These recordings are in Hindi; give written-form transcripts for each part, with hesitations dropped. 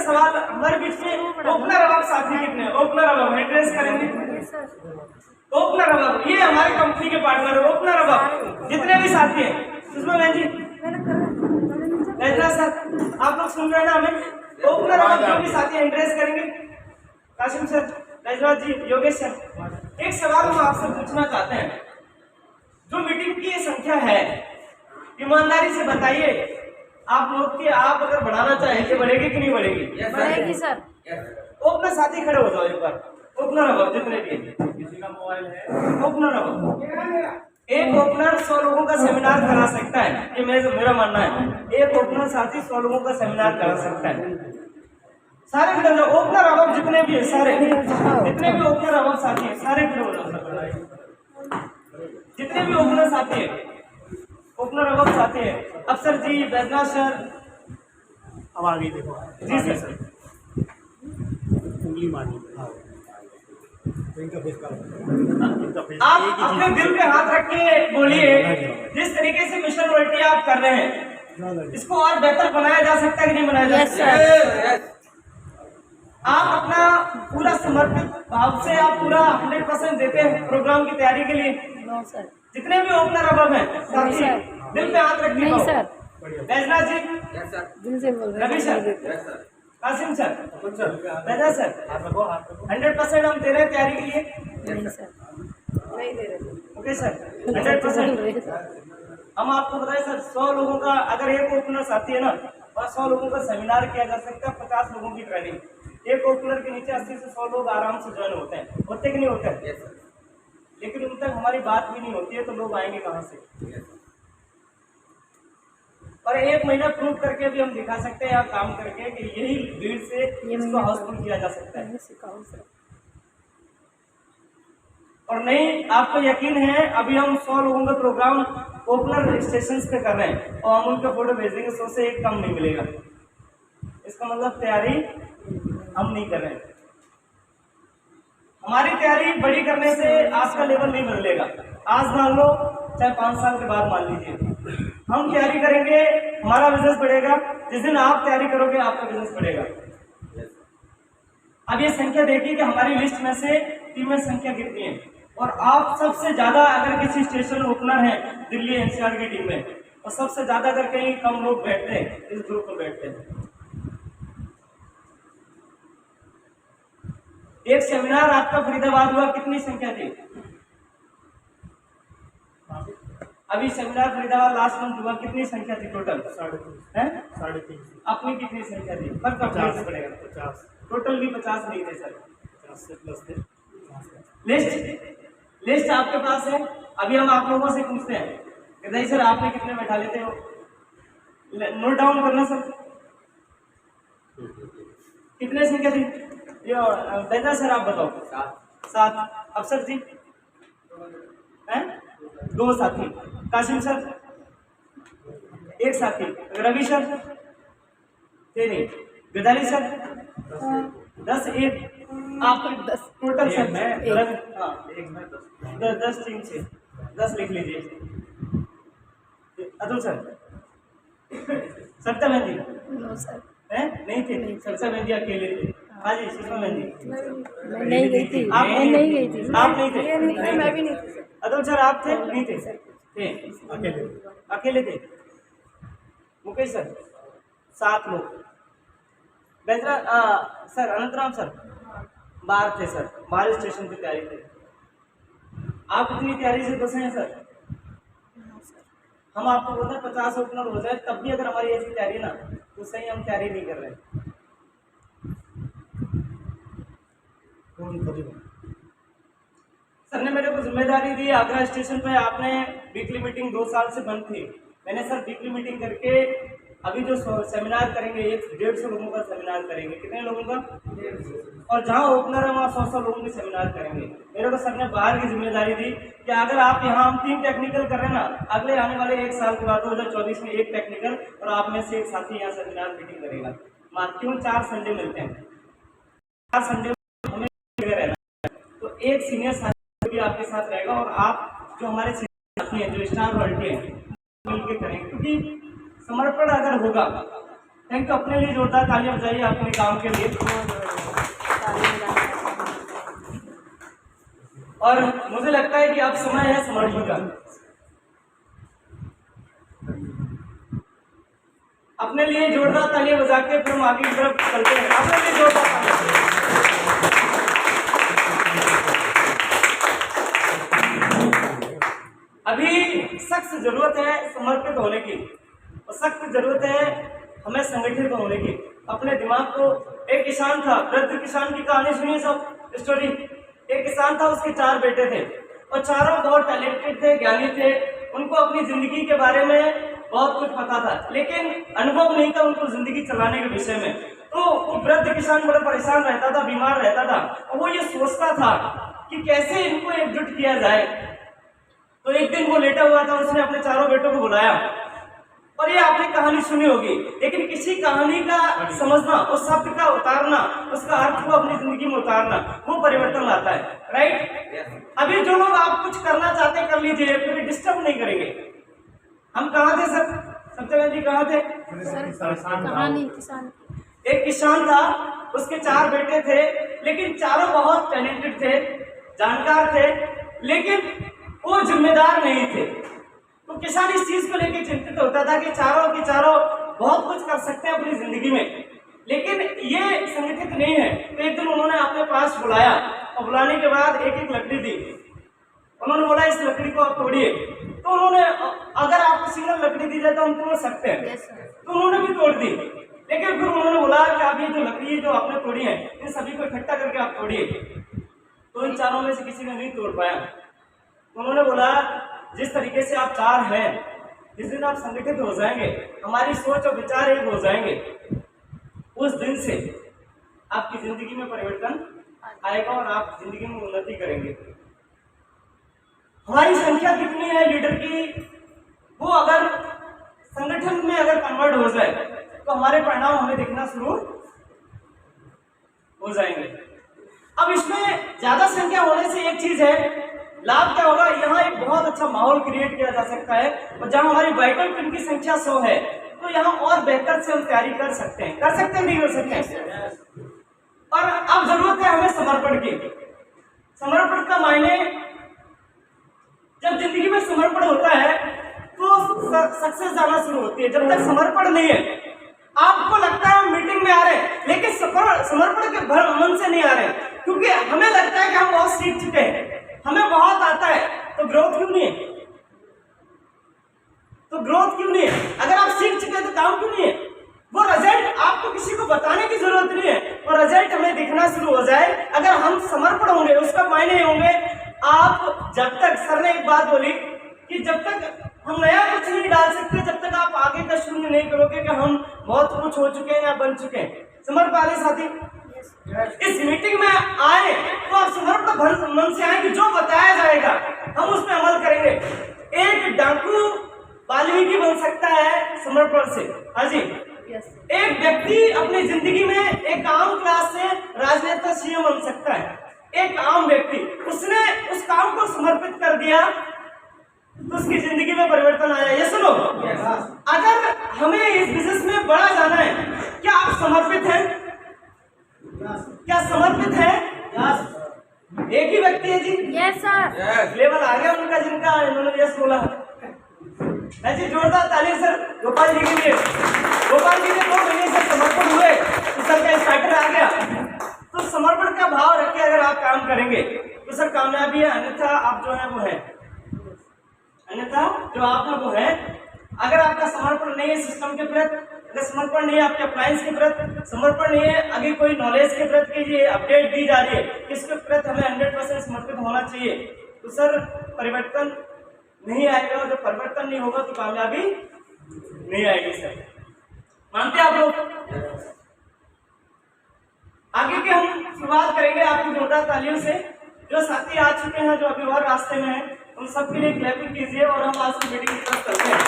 सवाल हमारे बीच में, ओपनर अब आप साथी कितने? ओपनर अब हम एड्रेस करेंगे। ओपनर अब ये हमारी कंपनी के पार्टनर है। ओपनर अब जितने भी साथी हैं, सुषमा बहन जी, सर, आप लोग सुन रहे हैं ना हमें? ओपनर अब जो भी साथी एड्रेस करेंगे। काशिम सर, राजनाथ जी, योगेश सर, एक सवाल हम आपसे पूछना चाहते हैं। जो मीटिंग की ये संख्या है, ईमानदारी से बताइए, आप लोग की आप अगर बढ़ाना चाहें कि बढ़ेगी कि नहीं बढ़ेगी? बढ़ेगी सर। ओपनर साथी खड़े हो जाओ एक बार। ओपनर अब जितने भी, किसी का मोबाइल है? ओपनर अब एक ओपनर 100 लोगों का सेमिनार करा सकता है, ये मेरा मानना है। एक ओपनर साथी 100 लोगों का सेमिनार करा सकता है। सारे खड़े हो जाओ। ओपनर अब जितने भी है, सारे जितने भी ओपनर अब साथी है, सारे खड़े हो जाओ। जितने भी ओपनर साथी है, ओपनर अब साथी है, अफसर जी, बैजनाथ सर, अब आगे देखो जी सर, उंगली मारनी। आप अपने दिल पे हाथ रख के बोलिए, जिस तरीके से मिशन वर्ल्टी आप कर रहे हैं, इसको और बेहतर बनाया जा सकता है कि नहीं बनाया जा सकता है? आप अपना पूरा समर्पित भाव से आप पूरा 100% देते हैं प्रोग्राम की तैयारी के लिए। जितने भी ओपनर अब हैं साथी, दिल पे हाथ रखिए। नहीं सर, बैजनाथ जी, दिल से बोल रहे Ravi sir, Qasim sir, Baija sir, 100% हम दे रहे हैं तैयारी के लिए। नहीं सर, नहीं दे रहे। Okay sir, 100%। हम आपको बताएं सर, 100 लोगों का अगर एक ओपनर साथी है ना, और 100 लोगों का सेमिनार किया जा सकता है, 50 लोगों की ट्रेनिंग। एक ओपनर के नीचे 80 से 100 लोग आराम से ज्वाइन होते हैं, होते कि नहीं होते हैं? लेकिन उन तक हमारी बात भी नहीं होती है, तो लोग आएंगे कहाँ से? और एक महीना प्रूव करके भी हम दिखा सकते हैं, या काम करके, कि यही भीड़ से इसको हाउसफुल किया जा सकता है। और नहीं, आपको यकीन है, अभी हम 100 लोगों का प्रोग्राम ओपनर स्टेशन पे कर रहे हैं, और हम उनका फोटो भेजेंगे, 100 से एक कम नहीं मिलेगा। इसका मतलब तैयारी हम नहीं कर रहे हैं। हमारी तैयारी बड़ी करने से आपका लेवल नहीं बदलेगा। आज मान लो, चाहे 5 साल के बाद मान लीजिए, हम तैयारी करेंगे, हमारा बिजनेस बढ़ेगा। जिस दिन आप तैयारी करोगे, आपका बिजनेस बढ़ेगा। अब ये संख्या देखिए कि हमारी लिस्ट में से टीम में संख्या कितनी है, और आप सबसे ज्यादा अगर किसी स्टेशन ओपनर है दिल्ली एनसीआर की टीम में, और सबसे ज्यादा अगर कहीं कम लोग बैठते हैं, इस ग्रुप में बैठते हैं। एक सेमिनार आपका फरीदाबाद हुआ, कितनी संख्या थी? अभी सेमिनार फरीदाबाद लास्ट मंथ हुआ, कितनी संख्या थी टोटल? 350। अपनी कितनी संख्या थी? पर 50 टोटल भी 50 नहीं थे सर, 50 से प्लस थे। लिस्ट आपके पास है। अभी हम आप लोगों से पूछते हैं कि नहीं सर, आपने कितने बैठा लेते हो? नोट डाउन करना सर, कितने संख्या थी? ये बैजा सर, आप बताओ। 7। अफसर जी हैं? 2 साथी। काशिम सर, 1 साथी। रवि सर थे नहीं। गदारी सर 10 1। आप 10 टोटल सर में 10 टीम से 10 लिख लीजिए। अतुल सर, सत्ता बहन जी नहीं थे? सत्ता बहन जी अकेले थे। हाँ जी, सुषमा बहन जी नहीं गई थी। आप नहीं गई थी। आप नहीं थे? मैं भी नहीं थी। अतुल सर, आप थे? नहीं थे? अकेले थे। मुकेश सर 7 लोग। बैजरा सर, अनंतराम सर बाहर थे सर, बाहर स्टेशन की तैयारी थे। आप इतनी तैयारी से बसे हैं सर। हम आपको बोलते हैं 50 ओपनर हो जाए, तब भी अगर हमारी ऐसी तैयारी ना, तो सही हम तैयारी नहीं कर रहे। सर ने मेरे को जिम्मेदारी दी, आगरा स्टेशन पे आपने वीकली मीटिंग 2 साल से बंद थी। मैंने सर वीकली मीटिंग करके अभी जो सेमिनार करेंगे, 150 लोगों का सेमिनार करेंगे। कितने लोगों का? 150। और जहाँ ओपनर है वहाँ 100 लोगों के सेमिनार करेंगे। मेरे को सर ने बाहर की जिम्मेदारी दी कि अगर आप यहाँ हम 3 टेक्निकल कर रहे हैं ना, अगले आने वाले 1 साल के बाद 2024 में 1 टेक्निकल, और आप में से 1 साथी यहाँ सेमिनार मीटिंग करेगा। क्यों? 4 संडे मिलते हैं, 4 संडे हमें रहना, तो 1 सीनियर साथी भी आपके साथ रहेगा, और आप जो हमारे साथी हैं, जो स्टार वर्ल्टी हैं, मिलकर करेंगे। क्योंकि समर्पण अगर होगा थैंक यू। अपने लिए जोरदार तालियां बजाइए अपने काम के लिए। और मुझे लगता है कि अब समय है समर्पण का। अपने लिए जोरदार तालियां बजा के फिर हम आगे की तरफ चलते हैं। अपने लिए जोरदार तालियां। अभी सख्त जरूरत है समर्पित होने की, और सख्त जरूरत है हमें संगठित होने की। अपने दिमाग को, एक किसान था, वृद्ध किसान की कहानी सुनिए सब स्टोरी। एक किसान था, उसके 4 बेटे थे और चारों बहुत टैलेंटेड थे, ज्ञानी थे। उनको अपनी जिंदगी के बारे में बहुत कुछ पता था, लेकिन अनुभव नहीं था उनको जिंदगी चलाने के विषय में। तो वो वृद्ध किसान बड़ा परेशान रहता था, बीमार रहता था, और वो ये सोचता था कि कैसे इनको एकजुट किया जाए। तो एक दिन वो लेटा हुआ था, उसने अपने चारों बेटों को बुलाया, और ये आपने कहानी सुनी होगी, लेकिन किसी कहानी का समझना, उस शब्द का उतारना, उसका अर्थ को अपनी जिंदगी में उतारना, वो परिवर्तन लाता है। राइट? अभी जो लोग आप कुछ करना चाहते हैं कर लीजिए, फिर डिस्टर्ब नहीं करेंगे। हम कहाँ थे सर? सत्यनारायण जी कहाँ थे? कहानी किसान। एक किसान था, उसके 4 बेटे थे, लेकिन चारों बहुत टैलेंटेड थे, जानकार थे, लेकिन वो जिम्मेदार नहीं थे। तो किसान इस चीज को लेकर चिंतित होता था कि चारों के चारों बहुत कुछ कर सकते हैं अपनी जिंदगी में, लेकिन ये संगठित नहीं है। तो एक दिन उन्होंने अपने पास बुलाया, और बुलाने के बाद एक एक लकड़ी दी। उन्होंने बोला इस लकड़ी को आप तोड़िए। तो उन्होंने, अगर आपको सिंगल लकड़ी दी जाए तो हम तोड़ सकते हैं, तो उन्होंने भी तोड़ दी। लेकिन फिर उन्होंने बोला कि आप ये जो लकड़ी जो आपने तोड़ी है, इन सभी को इकट्ठा करके आप तोड़िए। तो इन चारों में से किसी ने नहीं तोड़ पाया। उन्होंने बोला जिस तरीके से आप 4 हैं, जिस दिन आप संगठित हो जाएंगे, हमारी सोच और विचार एक हो जाएंगे, उस दिन से आपकी जिंदगी में परिवर्तन आएगा और आप जिंदगी में उन्नति करेंगे। हमारी संख्या कितनी है लीडर की, वो अगर संगठन में अगर कन्वर्ट हो जाए तो हमारे परिणाम हमें दिखना शुरू हो जाएंगे। अब इसमें ज्यादा संख्या होने से एक चीज है, लाभ क्या होगा, यहाँ एक बहुत अच्छा माहौल क्रिएट किया जा सकता है। और जहाँ हमारी वाइटल टीम की संख्या 100 है, तो यहाँ और बेहतर से हम तैयारी कर सकते हैं, नहीं कर सकते हैं। और अब जरूरत है हमें समर्पण की। समर्पण का मायने, जब जिंदगी में समर्पण होता है तो सक्सेस जाना शुरू होती है। जब तक समर्पण नहीं है, आपको लगता है हम मीटिंग में आ रहे हैं, लेकिन समर्पण के मन से नहीं आ रहे हैं, क्योंकि हमें लगता है कि हम बहुत सीख चुके हैं, हमें बहुत आता है, तो ग्रोथ क्यों नहीं है? अगर आप सीख चुके हैं तो काम क्यों नहीं है? वो रिजल्ट आपको किसी को बताने की जरूरत नहीं है, वो रिजल्ट हमें दिखना शुरू हो जाए अगर हम समर्पण होंगे। उसका मायने होंगे, आप जब तक, सर ने एक बात बोली कि जब तक हम नया कुछ नहीं डाल सकते, जब तक आप आगे का शून्य नहीं करोगे कि हम बहुत कुछ हो चुके हैं या बन चुके हैं। समझ पा रहे साथी? इस मीटिंग में आए तो आप समर्पण मन से आए कि जो बताया जाएगा हम उस पर अमल करेंगे। एक डाकू वाल्मीकि बन सकता है समर्पण से। हाँ जी, एक व्यक्ति अपनी जिंदगी में एक आम क्लास से राजनेता सीएम बन सकता है। एक आम व्यक्ति, उसने उस काम को समर्पित कर दिया तो उसकी जिंदगी में परिवर्तन आया। ये सुनो, अगर हमें इस बिजनेस में बड़ा जाना है, क्या आप समर्पित हैं? क्या समर्पित है? एक ही व्यक्ति है जी। Yes sir. लेवल आ गया उनका, जिनका इन्होंने यस बोला जी। जोरदार ताली सर गोपाल जी के लिए। गोपाल जी ने 2 महीने से समर्पण हुए तो सर का स्टार्टर आ गया। तो समर्पण का भाव रख के अगर आप काम करेंगे तो सर कामयाबी है, अन्यथा आप जो है वो है, अन्यथा जो आप है वो है। अगर आपका समर्पण नहीं है सिस्टम के प्रति, अगर समर्पण नहीं है आपके अप्लायंस के प्रति, समर्पण नहीं है अगर कोई नॉलेज के प्रति की ये अपडेट दी जा रही है, इसके प्रति हमें 100% समर्पित होना चाहिए, तो सर परिवर्तन नहीं आएगा। और जब परिवर्तन नहीं होगा तो कामयाबी नहीं आएगी। सर मानते हैं आप लोग? आगे की हम शुरुआत करेंगे आपकी जोरदार तालियों से। जो साथी आ चुके हैं, जो अभी और रास्ते में हैं, उन सबके लिए क्लैपिंग कीजिए और हम आज की मीटिंग की तरफ चलते हैं।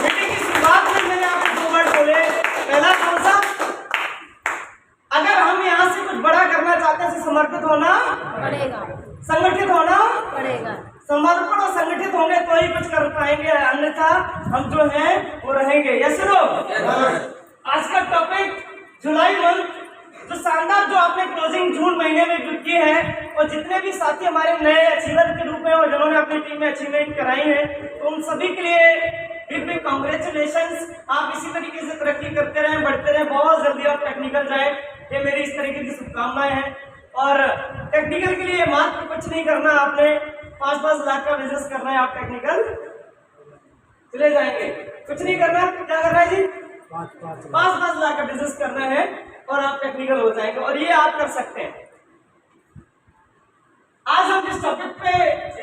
मीटिंग की शुरुआत में मैंने आपको 2 वर्ड बोले। पहला कौन सा? अगर हम यहाँ से कुछ बड़ा करना चाहते हैं तो समर्पित होना पड़ेगा, संगठित होना पड़ेगा, समर्पण और संगठित होंगे तो ही कुछ कर पाएंगे, अन्यथा हम जो हैं वो रहेंगे। Yes no? आज का टॉपिक जुलाई मंथ, जो शानदार जो आपने क्लोजिंग जून महीने में जो की है, और जितने भी साथी हमारे नए अचीवर के रूप में और जिन्होंने अपनी टीम में अचीवमेंट कराई है, तो उन सभी के लिए बिग बिग कांग्रेचुलेशंस। आप इसी तरीके से तरक्की करते रहें, बढ़ते रहें, बहुत जल्दी आप टेक्निकल जाएं, ये मेरी इस तरीके की शुभकामनाएं हैं। और टेक्निकल के लिए मात्र कुछ नहीं करना, आपने 5-5 लाख का बिजनेस करना है, आप टेक्निकल चले जाएंगे। कुछ नहीं करना, क्या करना है जी? 5-5 लाख का बिजनेस करना है और आप टेक्निकल हो जाएंगे, और ये आप कर सकते हैं। आज हम जिस टॉपिक पे,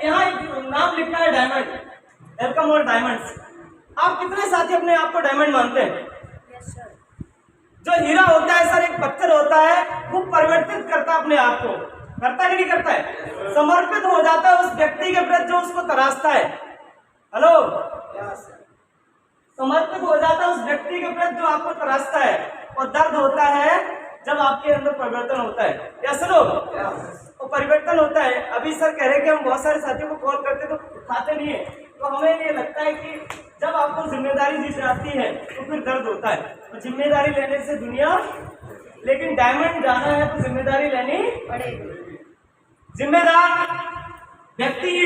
यहाँ एक नाम लिखा है डायमंड, वेलकम और डायमंड्स। आप कितने साथी अपने आप को डायमंड मानते हैं? Yes sir. जो हीरा होता है सर, एक पत्थर होता है, वो परिवर्तित करता है अपने आप को, करता है कि नहीं करता है? समर्पित हो जाता है उस व्यक्ति के प्रति जो उसको तराशता है। हेलो, समर्पित हो जाता है उस व्यक्ति के प्रति जो आपको तराशता है, और दर्द होता है जब आपके अंदर परिवर्तन होता है। या सुनो, वो परिवर्तन होता है। अभी सर कह रहे कि हम बहुत सारे साथियों को कॉल करते तो उठाते नहीं है, तो हमें ये लगता है कि जब आपको जिम्मेदारी दी जाती है तो फिर दर्द होता है, तो जिम्मेदारी लेने से दुनिया, लेकिन डायमंड जाना है तो जिम्मेदारी लेनी पड़ेगी। जिम्मेदार व्यक्ति